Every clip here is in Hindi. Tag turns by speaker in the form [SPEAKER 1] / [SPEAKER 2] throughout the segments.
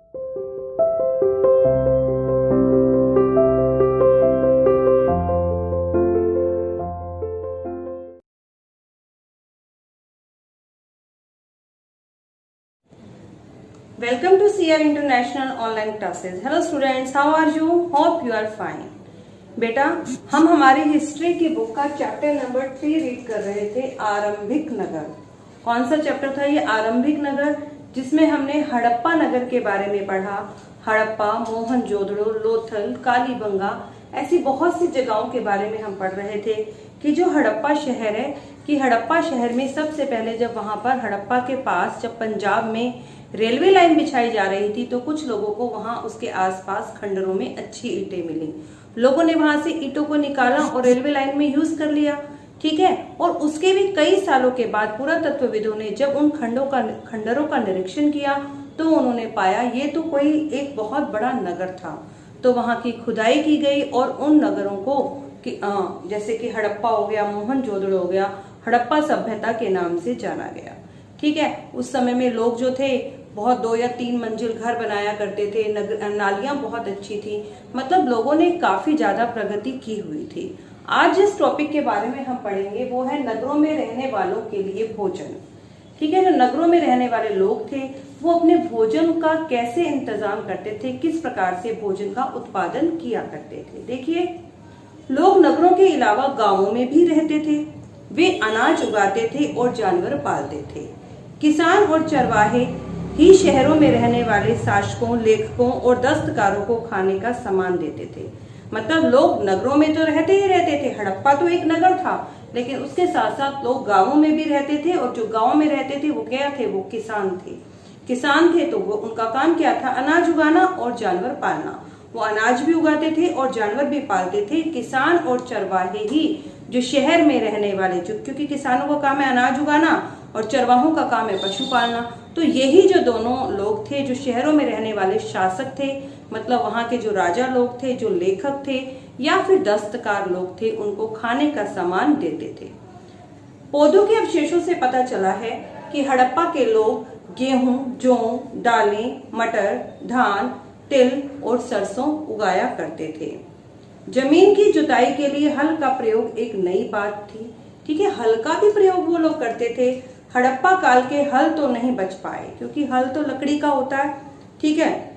[SPEAKER 1] Welcome to CR International Online Classes. Hello students, how are you? Hope you are fine. बेटा, हम हमारी हिस्ट्री की बुक का चैप्टर नंबर 3 रीड कर रहे थे, आरंभिक नगर। कौन सा चैप्टर था ये? आरंभिक नगर, जिसमें हमने हड़प्पा नगर के बारे में पढ़ा। हड़प्पा, मोहनजोदड़ो, लोथल, कालीबंगा, ऐसी बहुत सी जगहों के बारे में हम पढ़ रहे थे कि जो हड़प्पा शहर है, कि हड़प्पा शहर में सबसे पहले जब वहां पर हड़प्पा के पास जब पंजाब में रेलवे लाइन बिछाई जा रही थी तो कुछ लोगों को वहां उसके आसपास खंडरों में अच्छी ईंटें मिली। लोगों ने वहां से ईंटों को निकाला और रेलवे लाइन में यूज कर लिया। ठीक है। और उसके भी कई सालों के बाद पुरातत्वविदों ने जब उन खंडरों का निरीक्षण किया तो उन्होंने पाया ये तो कोई एक बहुत बड़ा नगर था। तो वहां की खुदाई की गई और उन नगरों को जैसे कि हड़प्पा हो गया, मोहनजोदड़ो हो गया, हड़प्पा सभ्यता के नाम से जाना गया। ठीक है। उस समय में लोग जो थे बहुत 2 या 3 मंजिल घर बनाया करते थे। नालियां बहुत अच्छी थी, मतलब लोगों ने काफी ज्यादा प्रगति की हुई थी। आज जिस टॉपिक के बारे में हम पढ़ेंगे वो है नगरों में रहने वालों के लिए भोजन। ठीक है। जो नगरों में रहने वाले लोग थे वो अपने भोजन का कैसे इंतजाम करते थे, किस प्रकार से भोजन का उत्पादन किया करते थे। देखिए, लोग नगरों के अलावा गांवों में भी रहते थे। वे अनाज उगाते थे और जानवर पालते थे। किसान और चरवाहे ही शहरों में रहने वाले शासकों, लेखकों और दस्तकारों को खाने का सामान देते थे। मतलब लोग नगरों में तो रहते ही रहते थे। हड़प्पा तो एक नगर था, लेकिन उसके साथ साथ लोग गांवों में भी रहते थे। और जो गांव में रहते थे वो क्या थे? वो किसान थे। किसान थे तो वो उनका काम क्या था? अनाज उगाना और जानवर पालना। वो अनाज भी उगाते थे और जानवर भी पालते थे। किसान और चरवाहे ही जो शहर में रहने वाले, जो क्योंकि किसानों का काम है अनाज उगाना और चरवाहों का काम है पशु पालना, तो यही जो दोनों लोग थे जो शहरों में रहने वाले शासक थे, मतलब वहां के जो राजा लोग थे, जो लेखक थे या फिर दस्तकार लोग थे, उनको खाने का सामान देते थे। पौधों के अवशेषों से पता चला है कि हड़प्पा के लोग गेहूं, जौ, दालें, मटर, धान, तिल और सरसों उगाया करते थे। जमीन की जुताई के लिए हल का प्रयोग एक नई बात थी। ठीक है। हल का भी प्रयोग वो लोग करते थे। हड़प्पा काल के हल तो नहीं बच पाए क्योंकि हल तो लकड़ी का होता है। ठीक है।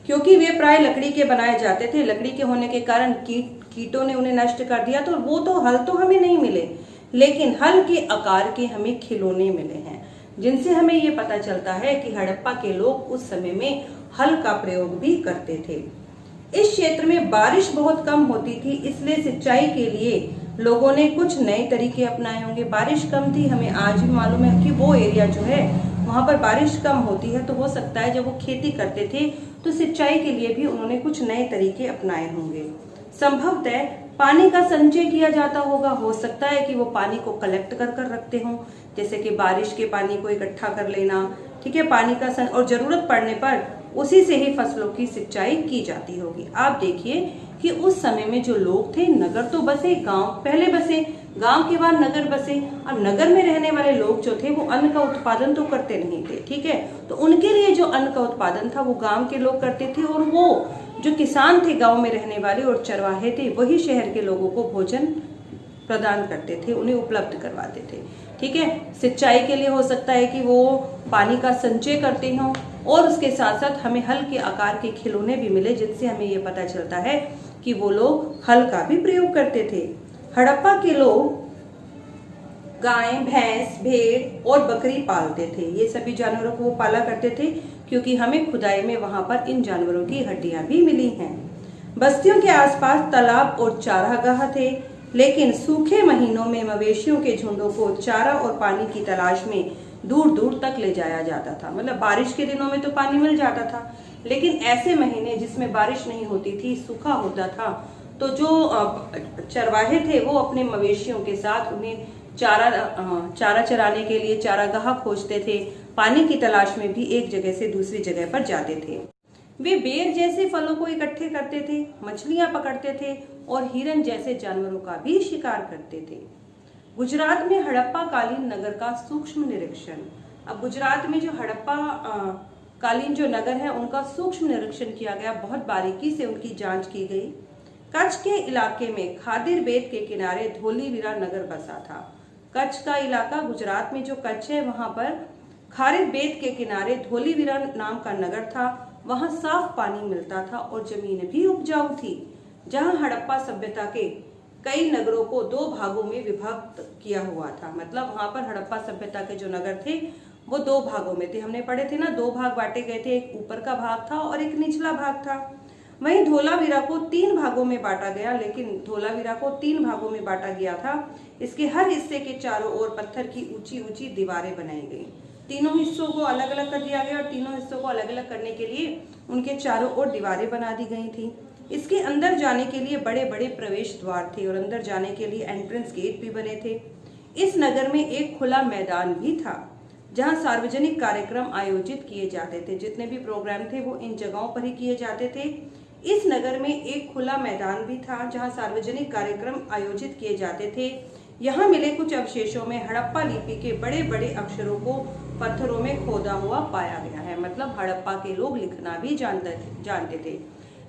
[SPEAKER 1] क्योंकि वे प्राय लकड़ी के बनाए जाते थे। लकड़ी के होने के कारण कीटों ने उन्हें नष्ट कर दिया। तो वो तो हल तो हमें नहीं मिले, लेकिन हल के आकार के हमें खिलौने मिले हैं, जिनसे हमें ये पता चलता है कि हड़प्पा के लोग उस समय में हल का प्रयोग भी करते थे। इस क्षेत्र में बारिश बहुत कम होती थी, इसलिए सिंचाई के लिए लोगों ने कुछ नए तरीके अपनाए होंगे। बारिश कम थी, हमें आज भी मालूम है कि वो एरिया जो है वहां पर बारिश कम होती है। तो हो सकता है जब वो खेती करते थे तो सिंचाई के लिए भी उन्होंने कुछ नए तरीके अपनाए होंगे। संभवतः पानी का संचय किया जाता होगा। हो सकता है कि वो पानी को कलेक्ट कर रखते हों, जैसे कि बारिश के पानी को इकट्ठा कर लेना। ठीक है। पानी का और जरूरत पड़ने पर उसी से ही फसलों की सिंचाई की जाती होगी। आप देखिए कि उस समय में जो लोग थे, नगर तो बसे, गांव पहले बसे, गांव के बाद नगर बसे। अब नगर में रहने वाले लोग जो थे वो अन्न का उत्पादन तो करते नहीं थे। ठीक है। तो उनके लिए जो अन्न का उत्पादन था वो गांव के लोग करते थे, और वो जो किसान थे गांव में रहने वाले और चरवाहे थे, वही शहर के लोगों को भोजन प्रदान करते थे, उन्हें उपलब्ध करवाते थे। ठीक है। सिंचाई के लिए हो सकता है कि वो पानी का संचय करते हों, और उसके साथ साथ हमें हल के आकार के खिलौने भी मिले, जिनसे हमें ये पता चलता है कि वो लोग हल का भी प्रयोग करते थे। हड़प्पा के लोग गाय, भैंस, भेड़ और बकरी पालते थे। ये सभी जानवरों को वो पाला करते थे, क्योंकि हमें खुदाई में वहां पर इन जानवरों की हड्डियां भी मिली हैं। बस्तियों के आसपास तालाब और चारागाह थे, लेकिन सूखे महीनों में मवेशियों के झुंडों को चारा और पानी की तलाश में दूर दूर तक ले जाया जाता था। मतलब बारिश के दिनों में तो पानी मिल जाता था, लेकिन ऐसे महीने जिसमें बारिश नहीं होती थी, सूखा होता था, तो जो चरवाहे थे वो अपने मवेशियों के साथ उन्हें चारा चराने के लिए चारागाह खोजते थे। पानी की तलाश में भी एक जगह से दूसरी जगह पर जाते थे। वे बेर जैसे फलों को इकट्ठे करते थे, मछलियां पकड़ते थे और हिरन जैसे जानवरों का भी शिकार करते थे। गुजरात में हड़प्पा कालीन नगर का सूक्ष्म निरीक्षण। अब गुजरात में जो हड़प्पा कालीन जो नगर है उनका सूक्ष्म निरीक्षण किया गया, बहुत बारीकी से उनकी जांच की गई। कच्छ के इलाके में खादिर बेट के किनारे धोलीवीरा नगर बसा था। कच्छ का इलाका गुजरात में जो कच्छ है वहां पर खादिर बेट के किनारे धोलीवीरा नाम का नगर था। वहां साफ पानी मिलता था और जमीन भी उपजाऊ थी। जहां हड़प्पा सभ्यता के कई नगरों को 2 भागों में विभक्त किया हुआ था। मतलब वहां पर हड़प्पा सभ्यता के जो नगर थे वो 2 भागों में थे। हमने पढ़े थे ना, 2 भाग बांटे गए थे, एक ऊपर का भाग था और एक निचला भाग था। वहीं धोलावीरा को 3 भागों में बांटा गया, लेकिन धोलावीरा को 3 भागों में बांटा गया था। इसके हर हिस्से के चारों ओर पत्थर की ऊंची ऊंची दीवारें बनाई गई। तीनों हिस्सों को अलग अलग कर दिया गया और तीनों हिस्सों को अलग अलग करने के लिए उनके चारों ओर दीवारें बना दी गई थी। इसके अंदर जाने के लिए बड़े बड़े प्रवेश द्वार थे और अंदर जाने के लिए एंट्रेंस गेट भी बने थे। इस नगर में एक खुला मैदान भी था जहां सार्वजनिक कार्यक्रम आयोजित किए जाते थे। जितने भी प्रोग्राम थे वो इन जगहों पर ही किए जाते थे। इस नगर में एक खुला मैदान भी था जहां सार्वजनिक कार्यक्रम आयोजित किए जाते थे। यहाँ मिले कुछ अवशेषों में हड़प्पा लिपि के बड़े बड़े अक्षरों को पत्थरों में खोदा हुआ पाया गया है। मतलब हड़प्पा के लोग लिखना भी जानते थे,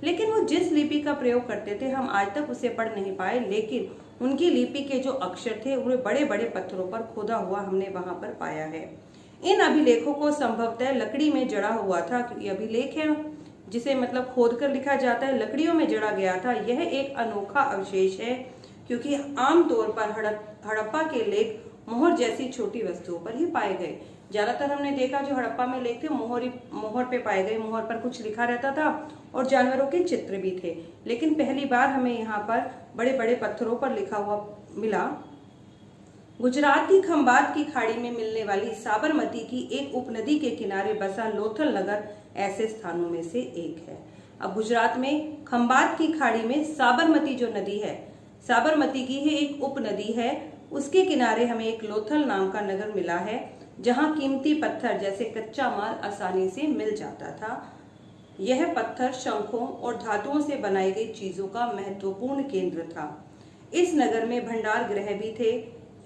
[SPEAKER 1] लेकिन वो जिस लिपि का प्रयोग करते थे हम आज तक उसे पढ़ नहीं पाए। लेकिन उनकी लिपि के जो अक्षर थे उन्हें बड़े बड़े पत्थरों पर खोदा हुआ हमने वहां पर पाया है। इन अभिलेखों को संभवतः लकड़ी में जड़ा हुआ था, क्योंकि अभिलेख है जिसे मतलब खोद कर लिखा जाता है, लकड़ियों में जड़ा गया था। यह एक अनोखा अवशेष है क्योंकि आमतौर पर हड़प्पा के लेख मोहर जैसी छोटी वस्तुओं पर ही पाए गए। ज्यादातर हमने देखा जो हड़प्पा में लेख थे मोहर पे पाए गए, मोहर पर कुछ लिखा रहता था और जानवरों के चित्र भी थे। लेकिन पहली बार हमें यहाँ पर बड़े बड़े पत्थरों पर लिखा हुआ मिला। गुजरात की खंबात की खाड़ी में मिलने वाली साबरमती की एक उपनदी के किनारे बसा लोथल नगर ऐसे स्थानों में से एक है। अब गुजरात में खंबात की खाड़ी में साबरमती जो नदी है, साबरमती की ही एक उपनदी है, उसके किनारे हमें एक लोथल नाम का नगर मिला है जहां कीमती पत्थर जैसे कच्चा माल आसानी से मिल जाता था। यह पत्थर शंखों और धातुओं से बनाई गई चीजों का महत्वपूर्ण केंद्र था। इस नगर में भंडार गृह भी थे।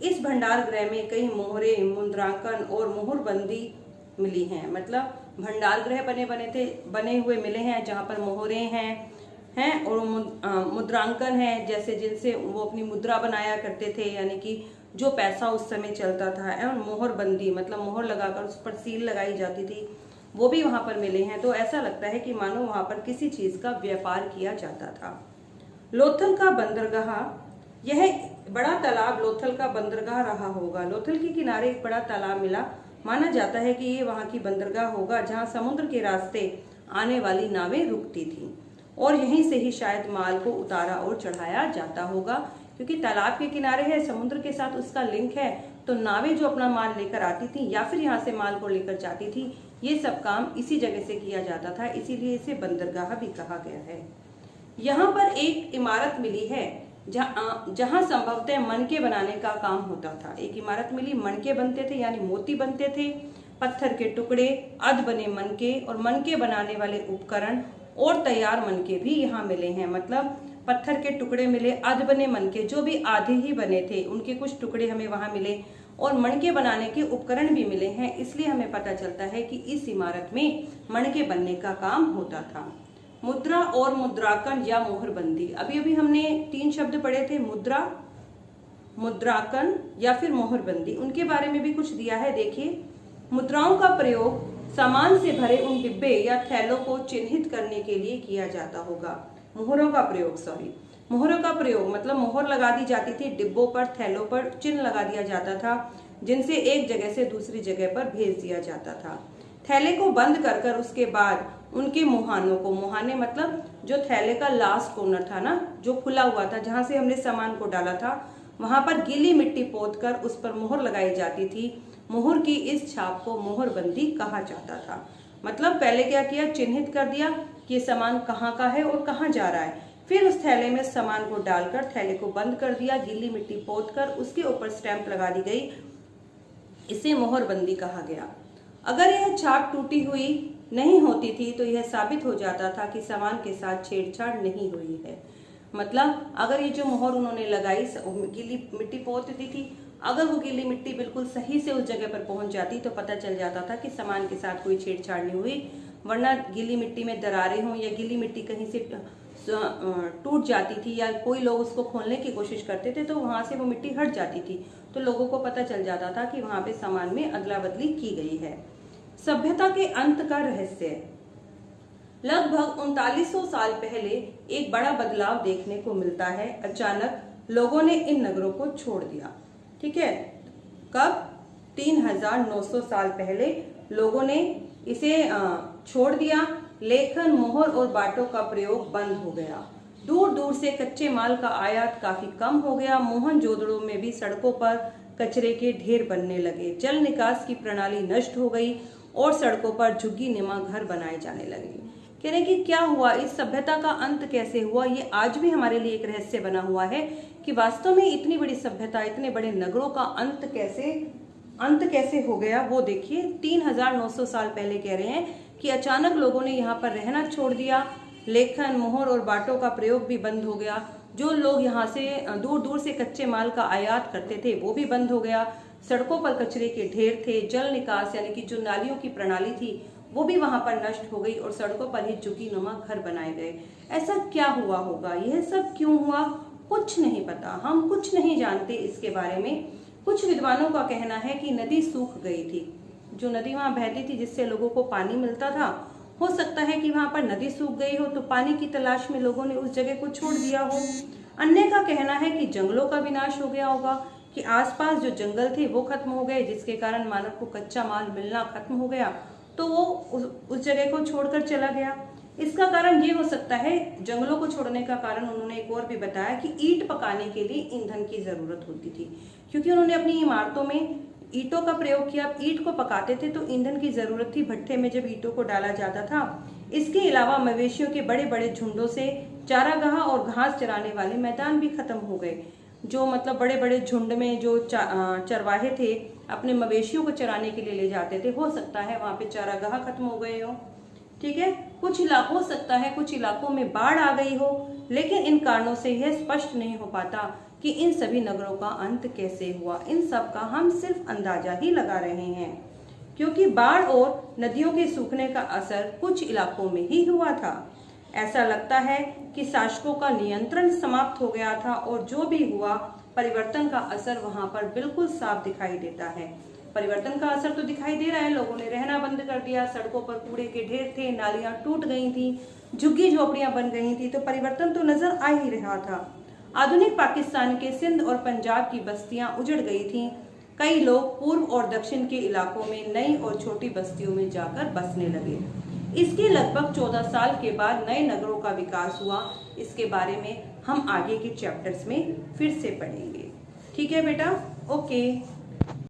[SPEAKER 1] इस भंडार गृह में कई मोहरे, मुद्रांकन और मोहरबंदी मिली हैं। मतलब भंडार गृह बने हुए मिले हैं जहां पर मोहरे हैं और मुद्रांकन है, जैसे जिनसे वो अपनी मुद्रा बनाया करते थे, यानी कि जो पैसा उस समय चलता था। और मोहरबंदी मतलब मोहर लगाकर उस पर सील लगाई जाती थी, वो भी वहां पर मिले हैं। तो ऐसा लगता है कि मानो वहां पर किसी चीज का व्यापार किया जाता था। लोथल का बंदरगाह, यह बड़ा तालाब लोथल का बंदरगाह रहा होगा। लोथल के किनारे एक बड़ा तालाब मिला, माना जाता है कि ये वहां की बंदरगाह होगा जहां समुद्र के रास्ते आने वाली नावें रुकती थी और यहीं से ही शायद माल को उतारा और चढ़ाया जाता होगा, क्योंकि तालाब के किनारे है, समुद्र के साथ उसका लिंक है। तो नावें जो अपना माल लेकर आती थी या फिर यहाँ से माल को लेकर जाती थी, ये सब काम इसी जगह से किया जाता था, इसीलिए इसे बंदरगाह भी कहा गया है। यहाँ पर एक इमारत मिली है जहाँ संभवतः मनके बनाने का काम होता था। एक इमारत मिली, मनके बनते थे यानी मोती बनते थे, पत्थर के टुकड़े, अध बने मनके और मनके बनाने वाले उपकरण और तैयार मनके भी यहाँ मिले हैं। मतलब पत्थर के टुकड़े मिले, अध बने मनके जो भी आधे ही बने थे उनके कुछ टुकड़े हमें वहां मिले और मणके बनाने के उपकरण भी मिले हैं। इसलिए हमें पता चलता है कि इस इमारत में मणके बनने का काम होता था। मुद्रा और मुद्राकन या मोहरबंदी, अभी अभी हमने 3 शब्द पढ़े थे, मुद्रा, मुद्राकन या फिर मोहरबंदी। उनके बारे में भी कुछ दिया है। देखिए, मुद्राओं का प्रयोग सामान से भरे उन डिब्बे या थैलों को चिन्हित करने के लिए किया जाता होगा। मोहरों का प्रयोग मतलब मोहर लगा दी जाती थी डिब्बों पर, थैलों पर चिन्ह लगा दिया जाता था जिनसे एक जगह से दूसरी जगह पर भेज दिया जाता था। थैले को बंद कर उसके बाद उनके मुहानों को, मुहाने मतलब जो थैले का लास्ट कॉर्नर था ना, जो खुला हुआ था जहां से हमने सामान को डाला था, वहां पर गीली मिट्टी पोत कर उस पर मोहर लगाई जाती थी। मोहर की इस छाप को मोहरबंदी कहा जाता था। मतलब पहले क्या किया, चिन्हित कर दिया कि ये सामान कहाँ का है और कहाँ जा रहा है। फिर उस थैले में सामान को डालकर थैले को बंद कर दिया, गीली मिट्टी पोत कर उसके ऊपर स्टैंप लगा दी गई। इसे मोहरबंदी कहा गया। अगर यह छाप टूटी हुई नहीं होती थी तो यह साबित हो जाता था कि सामान के साथ छेड़छाड़ नहीं हुई है। मतलब अगर ये जो मोहर उन्होंने लगाई, गीली मिट्टी पोत दी थी अगर वो गीली मिट्टी बिल्कुल सही से उस जगह पर पहुंच जाती तो पता चल जाता था कि सामान के साथ कोई छेड़छाड़ नहीं हुई, वरना गीली मिट्टी में दरारें हों या गीली मिट्टी कहीं से टूट जाती थी या कोई लोग उसको खोलने की कोशिश करते थे तो वहां से वो मिट्टी हट जाती थी, तो लोगों को पता चल जाता था कि वहां पे सामान में अदला बदली की गई है। सभ्यता के अंत का रहस्य। लगभग 3900 साल पहले एक बड़ा बदलाव देखने को मिलता है। अचानक लोगों ने इन नगरों को छोड़ दिया। ठीक है, कब? 3900 साल पहले लोगों ने इसे छोड़ दिया। लेखन, मोहर और बाटों का प्रयोग बंद हो गया। दूर दूर से कच्चे माल का आयात काफी कम हो गया। मोहनजोदड़ो में भी सड़कों पर कचरे के ढेर बनने लगे। जल निकास की प्रणाली नष्ट हो गई और सड़कों पर झुग्गी नुमा घर बनाए जाने लगे। कहने की क्या हुआ, इस सभ्यता का अंत कैसे हुआ, ये आज भी हमारे लिए एक रहस्य बना हुआ है कि वास्तव में इतनी बड़ी सभ्यता, इतने बड़े नगरों का अंत कैसे हो गया। वो देखिए, 3900 साल पहले कह रहे हैं कि अचानक लोगों ने यहाँ पर रहना छोड़ दिया। लेखन, मोहर और बाटों का प्रयोग भी बंद हो गया। जो लोग यहाँ से दूर दूर से कच्चे माल का आयात करते थे वो भी बंद हो गया। सड़कों पर कचरे के ढेर थे। जल निकास यानी कि जो नालियों की प्रणाली थी वो भी वहां पर नष्ट हो गई और सड़कों पर ही झुग्गी नुमा घर बनाए गए। ऐसा क्या हुआ होगा, यह सब क्यों हुआ, कुछ नहीं पता, हम कुछ नहीं जानते इसके बारे में। कुछ विद्वानों का कहना है कि नदी सूख गई थी। जो नदी वहां बहती थी जिससे लोगों को पानी मिलता था, हो सकता है कि वहां पर नदी सूख गई हो तो पानी की तलाश में लोगों ने उस जगह को छोड़ दिया हो। अन्य का कहना है कि जंगलों का विनाश हो गया होगा, कि आसपास जो जंगल थे वो खत्म हो गए, जिसके कारण मानव को कच्चा माल मिलना खत्म हो गया तो वो उस जगह को छोड़कर चला गया। इसका कारण ये हो सकता है, जंगलों को छोड़ने का कारण उन्होंने एक और भी बताया कि ईंट पकाने के लिए ईंधन की जरूरत होती थी, क्योंकि उन्होंने अपनी इमारतों में ईंटों का प्रयोग किया। ईंट को पकाते थे तो ईंधन की जरूरत थी भट्ठे में जब ईंटों को डाला जाता था। इसके अलावा मवेशियों के बड़े बड़े झुंडों से चारागाह और घास चराने वाले मैदान भी खत्म हो गए। जो मतलब बड़े बड़े झुंड में जो चरवाहे थे अपने मवेशियों को चराने के लिए ले जाते थे, हो सकता है वहां पे चारागाह खत्म हो गए हो। ठीक है, कुछ इलाकों हो सकता है कुछ इलाकों में बाढ़ आ गई हो, लेकिन इन कारणों से यह स्पष्ट नहीं हो पाता कि इन सभी नगरों का अंत कैसे हुआ। इन सब का हम सिर्फ अंदाजा ही लगा रहे हैं, क्योंकि बाढ़ और नदियों के सूखने का असर कुछ इलाकों में ही हुआ था। ऐसा लगता है कि शासकों का नियंत्रण समाप्त हो गया था और जो भी हुआ परिवर्तन का असर वहां पर बिल्कुल साफ दिखाई देता है। परिवर्तन का असर तो दिखाई दे रहा है, लोगों ने रहना बंद कर दिया, सड़कों पर कूड़े के ढेर थे, नालियां टूट गई थी, झुग्गी झोपड़ियां बन गई थी, तो परिवर्तन तो नजर आ ही रहा था। आधुनिक पाकिस्तान के सिंध और पंजाब की बस्तियां उजड़ गई थी। कई लोग पूर्व और दक्षिण के इलाकों में नई और छोटी बस्तियों में जाकर बसने लगे। इसके लगभग 14 साल के बाद नए नगरों का विकास हुआ। इसके बारे में हम आगे के चैप्टर्स में फिर से पढ़ेंगे। ठीक है बेटा, ओके।